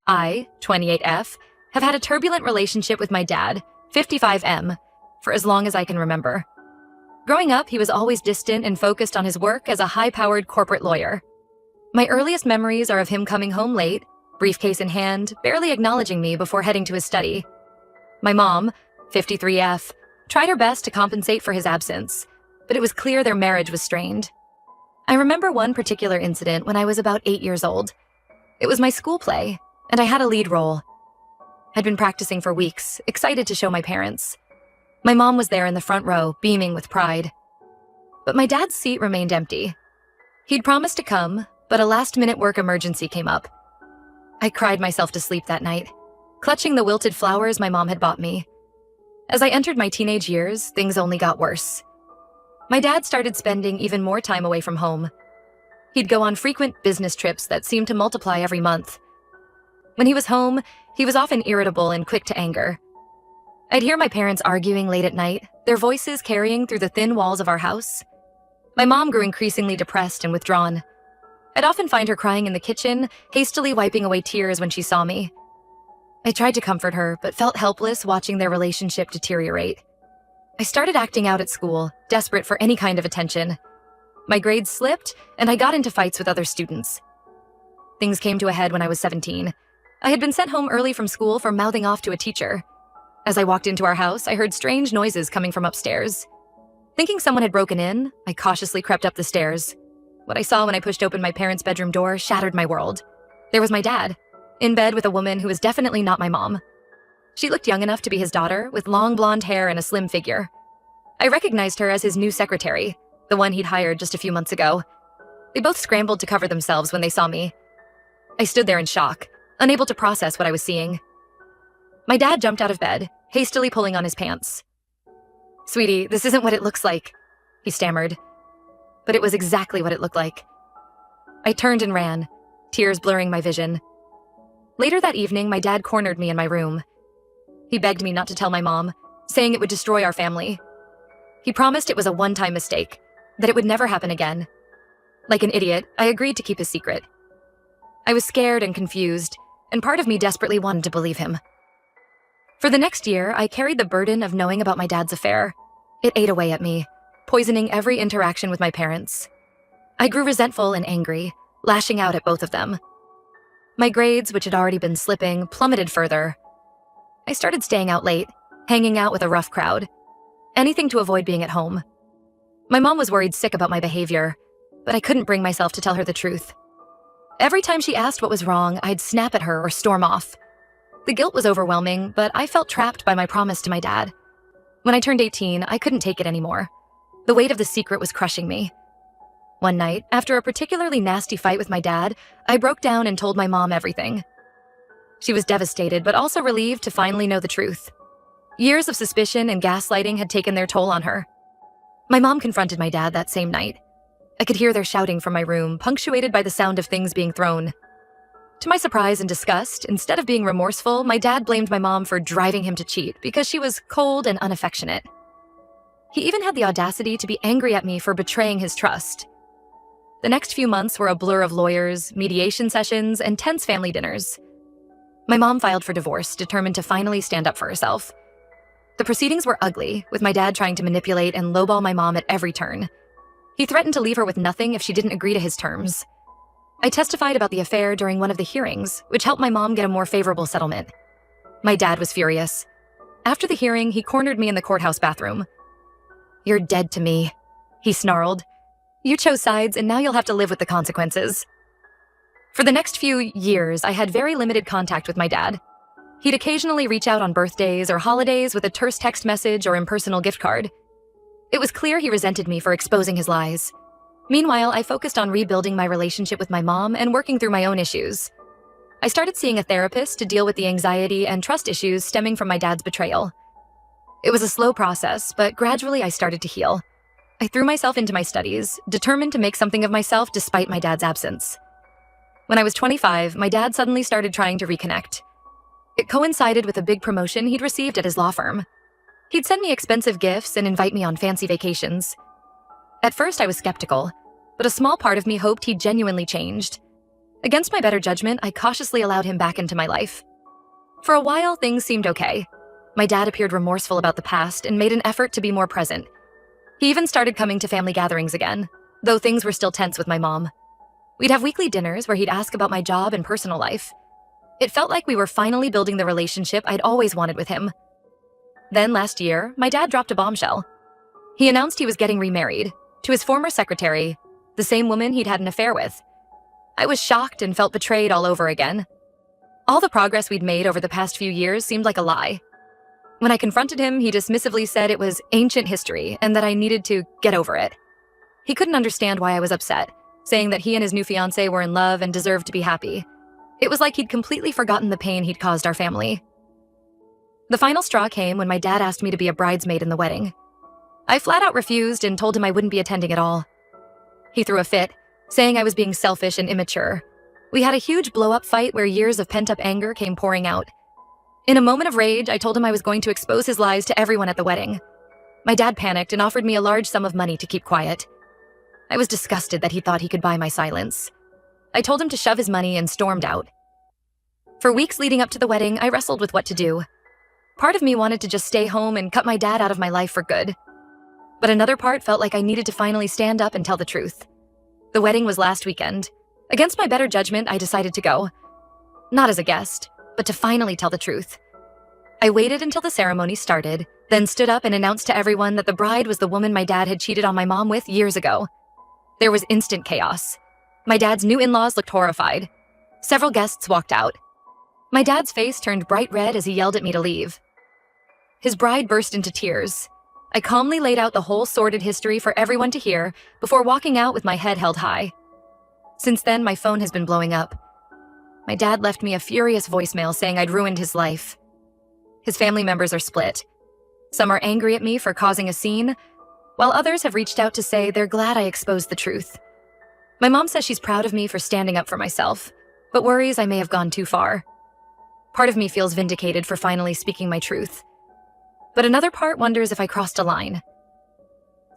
I, 28F, have had a turbulent relationship with my dad, 55M, for as long as I can remember. Growing up, he was always distant and focused on his work as a high-powered corporate lawyer. My earliest memories are of him coming home late, briefcase in hand, barely acknowledging me before heading to his study. My mom, 53F, tried her best to compensate for his absence, but it was clear their marriage was strained. I remember one particular incident when I was about 8 years old. It was my school play, and I had a lead role. I'd been practicing for weeks, excited to show my parents. My mom was there in the front row, beaming with pride. But my dad's seat remained empty. He'd promised to come, but a last-minute work emergency came up. I cried myself to sleep that night, clutching the wilted flowers my mom had bought me. As I entered my teenage years, things only got worse. My dad started spending even more time away from home. He'd go on frequent business trips that seemed to multiply every month. When he was home, he was often irritable and quick to anger. I'd hear my parents arguing late at night, their voices carrying through the thin walls of our house. My mom grew increasingly depressed and withdrawn. I'd often find her crying in the kitchen, hastily wiping away tears when she saw me. I tried to comfort her, but felt helpless watching their relationship deteriorate. I started acting out at school, desperate for any kind of attention. My grades slipped, and I got into fights with other students. Things came to a head when I was 17. I had been sent home early from school for mouthing off to a teacher. As I walked into our house, I heard strange noises coming from upstairs. Thinking someone had broken in, I cautiously crept up the stairs. What I saw when I pushed open my parents' bedroom door shattered my world. There was my dad, in bed with a woman who was definitely not my mom. She looked young enough to be his daughter, with long blonde hair and a slim figure. I recognized her as his new secretary, the one he'd hired just a few months ago. They both scrambled to cover themselves when they saw me. I stood there in shock, unable to process what I was seeing. My dad jumped out of bed, hastily pulling on his pants. "Sweetie, this isn't what it looks like," he stammered. But it was exactly what it looked like. I turned and ran, tears blurring my vision. Later that evening, my dad cornered me in my room. He begged me not to tell my mom, saying it would destroy our family. He promised it was a one-time mistake, that it would never happen again. Like an idiot, I agreed to keep his secret. I was scared and confused, and part of me desperately wanted to believe him. For the next year, I carried the burden of knowing about my dad's affair. It ate away at me, poisoning every interaction with my parents. I grew resentful and angry, lashing out at both of them. My grades, which had already been slipping, plummeted further. I started staying out late, hanging out with a rough crowd. Anything to avoid being at home. My mom was worried sick about my behavior, but I couldn't bring myself to tell her the truth. Every time she asked what was wrong, I'd snap at her or storm off. The guilt was overwhelming, but I felt trapped by my promise to my dad. When I turned 18, I couldn't take it anymore. The weight of the secret was crushing me. One night, after a particularly nasty fight with my dad, I broke down and told my mom everything. She was devastated, but also relieved to finally know the truth. Years of suspicion and gaslighting had taken their toll on her. My mom confronted my dad that same night. I could hear their shouting from my room, punctuated by the sound of things being thrown. To my surprise and disgust, instead of being remorseful, my dad blamed my mom for driving him to cheat because she was cold and unaffectionate. He even had the audacity to be angry at me for betraying his trust. The next few months were a blur of lawyers, mediation sessions, and tense family dinners. My mom filed for divorce, determined to finally stand up for herself. The proceedings were ugly, with my dad trying to manipulate and lowball my mom at every turn. He threatened to leave her with nothing if she didn't agree to his terms. I testified about the affair during one of the hearings, which helped my mom get a more favorable settlement. My dad was furious. After the hearing, he cornered me in the courthouse bathroom. "You're dead to me," he snarled. "You chose sides, and now you'll have to live with the consequences." For the next few years, I had very limited contact with my dad. He'd occasionally reach out on birthdays or holidays with a terse text message or impersonal gift card. It was clear he resented me for exposing his lies. Meanwhile, I focused on rebuilding my relationship with my mom and working through my own issues. I started seeing a therapist to deal with the anxiety and trust issues stemming from my dad's betrayal. It was a slow process, but gradually I started to heal. I threw myself into my studies, determined to make something of myself despite my dad's absence. When I was 25, my dad suddenly started trying to reconnect. It coincided with a big promotion he'd received at his law firm. He'd send me expensive gifts and invite me on fancy vacations. At first, I was skeptical, but a small part of me hoped he'd genuinely changed. Against my better judgment, I cautiously allowed him back into my life. For a while, things seemed okay. My dad appeared remorseful about the past and made an effort to be more present. He even started coming to family gatherings again, though things were still tense with my mom. We'd have weekly dinners where he'd ask about my job and personal life. It felt like we were finally building the relationship I'd always wanted with him. Then last year, my dad dropped a bombshell. He announced he was getting remarried to his former secretary, the same woman he'd had an affair with. I was shocked and felt betrayed all over again. All the progress we'd made over the past few years seemed like a lie. When I confronted him, he dismissively said it was ancient history and that I needed to get over it. He couldn't understand why I was upset, saying that he and his new fiancée were in love and deserved to be happy. It was like he'd completely forgotten the pain he'd caused our family. The final straw came when my dad asked me to be a bridesmaid in the wedding. I flat out refused and told him I wouldn't be attending at all. He threw a fit, saying I was being selfish and immature. We had a huge blow-up fight where years of pent-up anger came pouring out. In a moment of rage, I told him I was going to expose his lies to everyone at the wedding. My dad panicked and offered me a large sum of money to keep quiet. I was disgusted that he thought he could buy my silence. I told him to shove his money and stormed out. For weeks leading up to the wedding, I wrestled with what to do. Part of me wanted to just stay home and cut my dad out of my life for good. But another part felt like I needed to finally stand up and tell the truth. The wedding was last weekend. Against my better judgment, I decided to go. Not as a guest, but to finally tell the truth. I waited until the ceremony started, then stood up and announced to everyone that the bride was the woman my dad had cheated on my mom with years ago. There was instant chaos. My dad's new in-laws looked horrified. Several guests walked out. My dad's face turned bright red as he yelled at me to leave. His bride burst into tears. I calmly laid out the whole sordid history for everyone to hear before walking out with my head held high. Since then, my phone has been blowing up. My dad left me a furious voicemail saying I'd ruined his life. His family members are split. Some are angry at me for causing a scene, while others have reached out to say they're glad I exposed the truth. My mom says she's proud of me for standing up for myself, but worries I may have gone too far. Part of me feels vindicated for finally speaking my truth. But another part wonders if I crossed a line.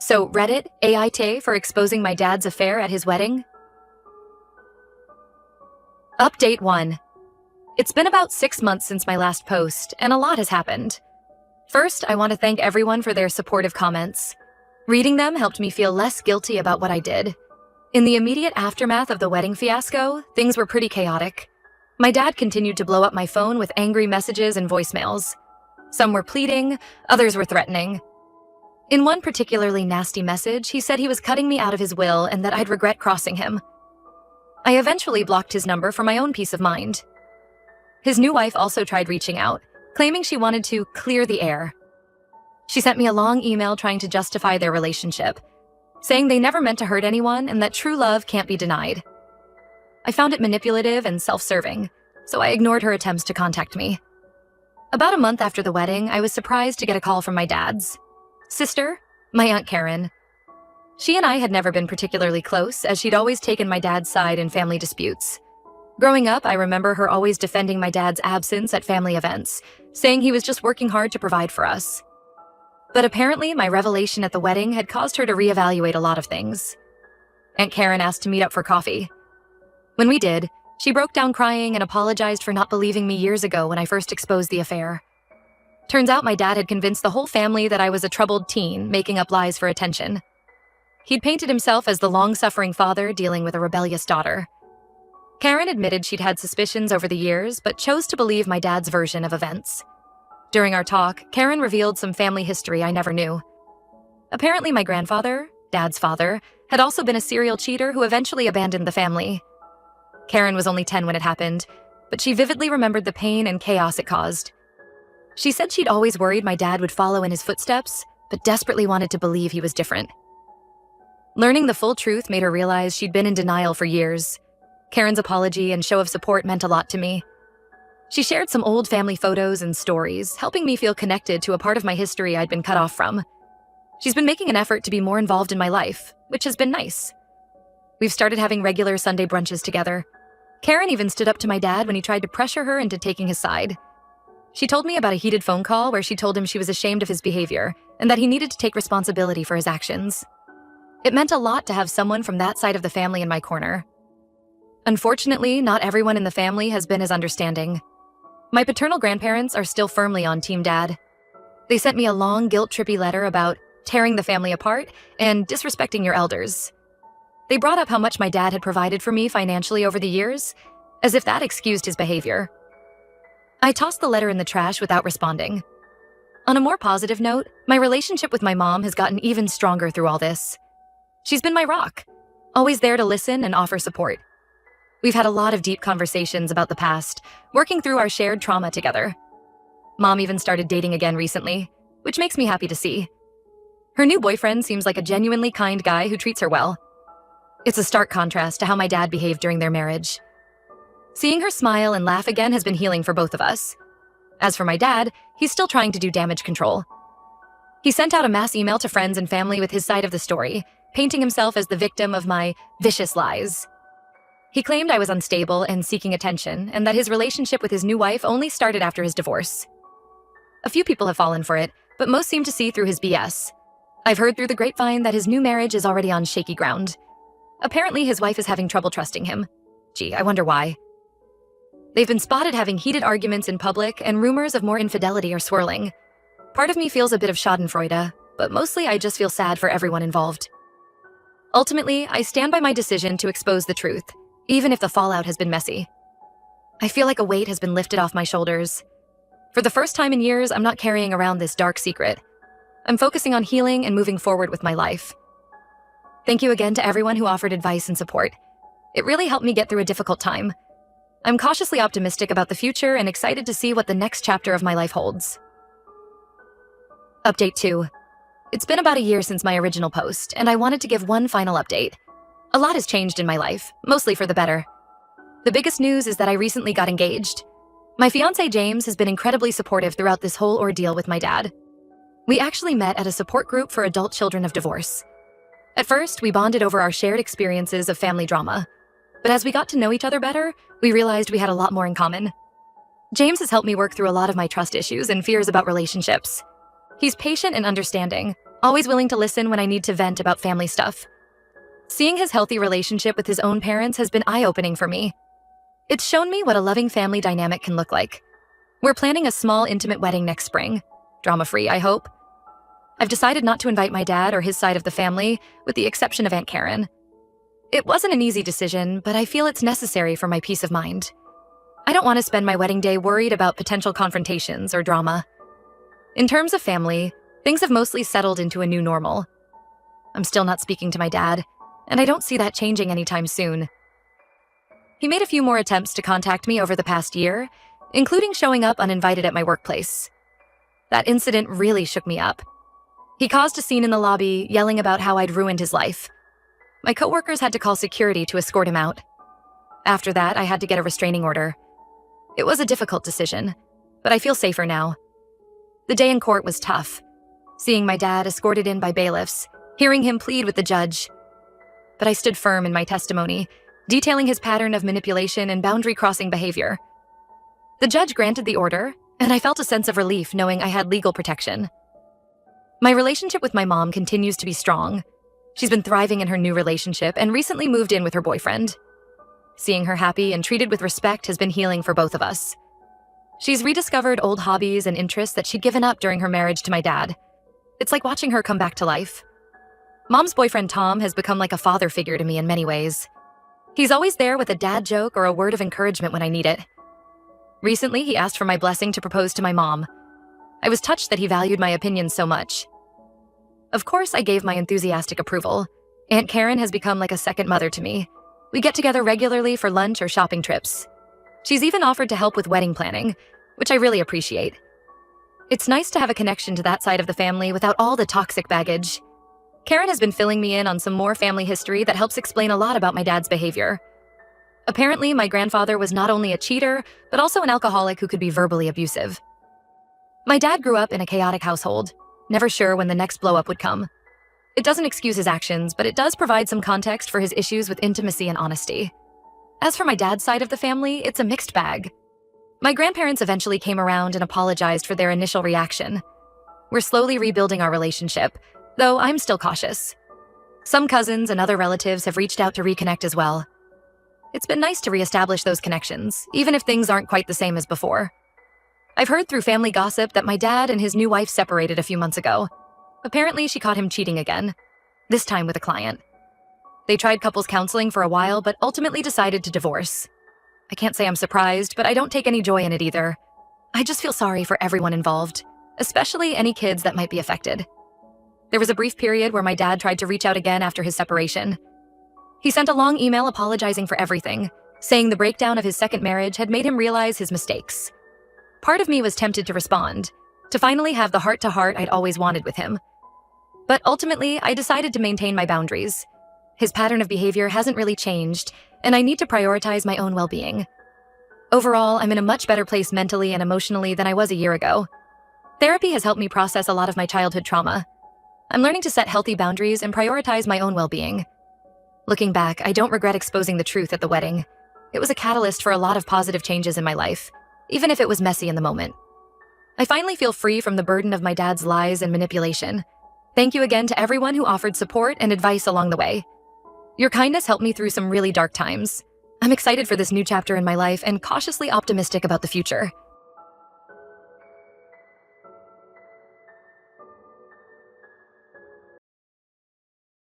So Reddit, AIT for exposing my dad's affair at his wedding? Update 1. It's been about 6 months since my last post, and a lot has happened. First, I want to thank everyone for their supportive comments. Reading them helped me feel less guilty about what I did. In the immediate aftermath of the wedding fiasco, things were pretty chaotic. My dad continued to blow up my phone with angry messages and voicemails. Some were pleading, others were threatening. In one particularly nasty message, he said he was cutting me out of his will and that I'd regret crossing him. I eventually blocked his number for my own peace of mind. His new wife also tried reaching out, claiming she wanted to clear the air. She sent me a long email trying to justify their relationship, saying they never meant to hurt anyone and that true love can't be denied. I found it manipulative and self-serving, so I ignored her attempts to contact me. About a month after the wedding, I was surprised to get a call from my dad's sister, my Aunt Karen. She and I had never been particularly close, as she'd always taken my dad's side in family disputes. Growing up, I remember her always defending my dad's absence at family events, saying he was just working hard to provide for us. But apparently, my revelation at the wedding had caused her to reevaluate a lot of things. Aunt Karen asked to meet up for coffee. When we did, she broke down crying and apologized for not believing me years ago when I first exposed the affair. Turns out my dad had convinced the whole family that I was a troubled teen, making up lies for attention. He'd painted himself as the long-suffering father dealing with a rebellious daughter. Karen admitted she'd had suspicions over the years, but chose to believe my dad's version of events. During our talk, Karen revealed some family history I never knew. Apparently my grandfather, Dad's father, had also been a serial cheater who eventually abandoned the family. Karen was only 10 when it happened, but she vividly remembered the pain and chaos it caused. She said she'd always worried my dad would follow in his footsteps, but desperately wanted to believe he was different. Learning the full truth made her realize she'd been in denial for years. Karen's apology and show of support meant a lot to me. She shared some old family photos and stories, helping me feel connected to a part of my history I'd been cut off from. She's been making an effort to be more involved in my life, which has been nice. We've started having regular Sunday brunches together. Karen even stood up to my dad when he tried to pressure her into taking his side. She told me about a heated phone call where she told him she was ashamed of his behavior and that he needed to take responsibility for his actions. It meant a lot to have someone from that side of the family in my corner. Unfortunately, not everyone in the family has been as understanding. My paternal grandparents are still firmly on Team Dad. They sent me a long, guilt-trippy letter about tearing the family apart and disrespecting your elders. They brought up how much my dad had provided for me financially over the years, as if that excused his behavior. I tossed the letter in the trash without responding. On a more positive note, my relationship with my mom has gotten even stronger through all this. She's been my rock, always there to listen and offer support. We've had a lot of deep conversations about the past, working through our shared trauma together. Mom even started dating again recently, which makes me happy to see. Her new boyfriend seems like a genuinely kind guy who treats her well. It's a stark contrast to how my dad behaved during their marriage. Seeing her smile and laugh again has been healing for both of us. As for my dad, he's still trying to do damage control. He sent out a mass email to friends and family with his side of the story, painting himself as the victim of my vicious lies. He claimed I was unstable and seeking attention, and that his relationship with his new wife only started after his divorce. A few people have fallen for it, but most seem to see through his BS. I've heard through the grapevine that his new marriage is already on shaky ground. Apparently, his wife is having trouble trusting him. Gee, I wonder why. They've been spotted having heated arguments in public, and rumors of more infidelity are swirling. Part of me feels a bit of schadenfreude, but mostly I just feel sad for everyone involved. Ultimately, I stand by my decision to expose the truth, even if the fallout has been messy. I feel like a weight has been lifted off my shoulders. For the first time in years, I'm not carrying around this dark secret. I'm focusing on healing and moving forward with my life. Thank you again to everyone who offered advice and support. It really helped me get through a difficult time. I'm cautiously optimistic about the future and excited to see what the next chapter of my life holds. Update 2. It's been about a year since my original post, and I wanted to give one final update. A lot has changed in my life, mostly for the better. The biggest news is that I recently got engaged. My fiancé James has been incredibly supportive throughout this whole ordeal with my dad. We actually met at a support group for adult children of divorce. At first, we bonded over our shared experiences of family drama. But as we got to know each other better, we realized we had a lot more in common. James has helped me work through a lot of my trust issues and fears about relationships. He's patient and understanding, always willing to listen when I need to vent about family stuff. Seeing his healthy relationship with his own parents has been eye-opening for me. It's shown me what a loving family dynamic can look like. We're planning a small, intimate wedding next spring. Drama-free, I hope. I've decided not to invite my dad or his side of the family, with the exception of Aunt Karen. It wasn't an easy decision, but I feel it's necessary for my peace of mind. I don't want to spend my wedding day worried about potential confrontations or drama. In terms of family, things have mostly settled into a new normal. I'm still not speaking to my dad, and I don't see that changing anytime soon. He made a few more attempts to contact me over the past year, including showing up uninvited at my workplace. That incident really shook me up. He caused a scene in the lobby, yelling about how I'd ruined his life. My coworkers had to call security to escort him out. After that, I had to get a restraining order. It was a difficult decision, but I feel safer now. The day in court was tough. Seeing my dad escorted in by bailiffs, hearing him plead with the judge. But I stood firm in my testimony, detailing his pattern of manipulation and boundary-crossing behavior. The judge granted the order, and I felt a sense of relief knowing I had legal protection. My relationship with my mom continues to be strong. She's been thriving in her new relationship and recently moved in with her boyfriend. Seeing her happy and treated with respect has been healing for both of us. She's rediscovered old hobbies and interests that she'd given up during her marriage to my dad. It's like watching her come back to life. Mom's boyfriend Tom has become like a father figure to me in many ways. He's always there with a dad joke or a word of encouragement when I need it. Recently, he asked for my blessing to propose to my mom. I was touched that he valued my opinion so much. Of course, I gave my enthusiastic approval. Aunt Karen has become like a second mother to me. We get together regularly for lunch or shopping trips. She's even offered to help with wedding planning, which I really appreciate. It's nice to have a connection to that side of the family without all the toxic baggage. Karen has been filling me in on some more family history that helps explain a lot about my dad's behavior. Apparently, my grandfather was not only a cheater, but also an alcoholic who could be verbally abusive. My dad grew up in a chaotic household, never sure when the next blow-up would come. It doesn't excuse his actions, but it does provide some context for his issues with intimacy and honesty. As for my dad's side of the family, it's a mixed bag. My grandparents eventually came around and apologized for their initial reaction. We're slowly rebuilding our relationship, though I'm still cautious. Some cousins and other relatives have reached out to reconnect as well. It's been nice to reestablish those connections, even if things aren't quite the same as before. I've heard through family gossip that my dad and his new wife separated a few months ago. Apparently, she caught him cheating again, this time with a client. They tried couples counseling for a while, but ultimately decided to divorce. I can't say I'm surprised, but I don't take any joy in it either. I just feel sorry for everyone involved, especially any kids that might be affected. There was a brief period where my dad tried to reach out again after his separation. He sent a long email apologizing for everything, saying the breakdown of his second marriage had made him realize his mistakes. Part of me was tempted to respond, to finally have the heart-to-heart I'd always wanted with him. But ultimately, I decided to maintain my boundaries. His pattern of behavior hasn't really changed, and I need to prioritize my own well-being. Overall, I'm in a much better place mentally and emotionally than I was a year ago. Therapy has helped me process a lot of my childhood trauma. I'm learning to set healthy boundaries and prioritize my own well-being. Looking back, I don't regret exposing the truth at the wedding. It was a catalyst for a lot of positive changes in my life, even if it was messy in the moment. I finally feel free from the burden of my dad's lies and manipulation. Thank you again to everyone who offered support and advice along the way. Your kindness helped me through some really dark times. I'm excited for this new chapter in my life and cautiously optimistic about the future.